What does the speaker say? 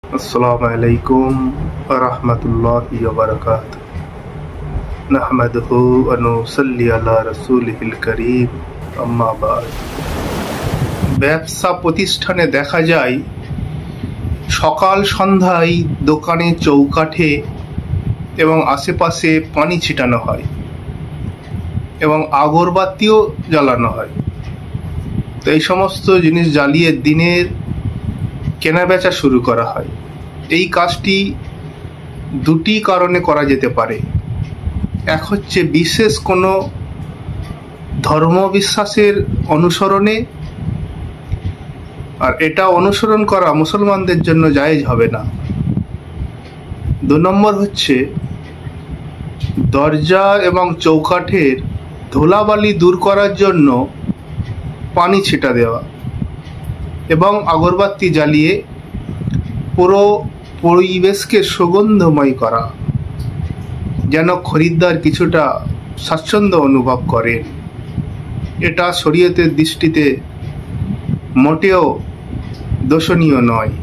अस्सलामु अलैकुम वरहमतुल्लाहि वबरकातुहू। नहमदुहु व नुसल्ली अला रसूलिहिल करीम, अम्मा बाद। ব্যবসা প্রতিষ্ঠানে দেখা যায় সকাল সন্ধ্যায় দোকানে চৌকাঠে এবং আশেপাশে পানি ছিটানো হয় এবং আগরবাতিও জ্বালানো হয়। তো এই সমস্ত জিনিস জ্বালিয়ে দিনের কেনাবেচা শুরু করা হয়। এই কাজটি দুটি কারণে করা যেতে পারে। এক হচ্ছে বিশেষ কোনো ধর্মবিশ্বাসের অনুসরণে, আর এটা অনুসরণ করা মুসলমানদের জন্য জায়েজ হবে না। ২ নম্বর হচ্ছে দরজা এবং চৌকাঠের ধুলাবালি দূর করার জন্য পানি ছিটা দেওয়া এবং আগরবাতি জ্বালিয়ে পুরো পরিবেশকে সুগন্ধময় করা, যেন খরিদ্দার কিছুটা স্বাচ্ছন্দ্য অনুভব করেন। এটা শরীয়তের দৃষ্টিতে মোটেও দোষণীয় নয়।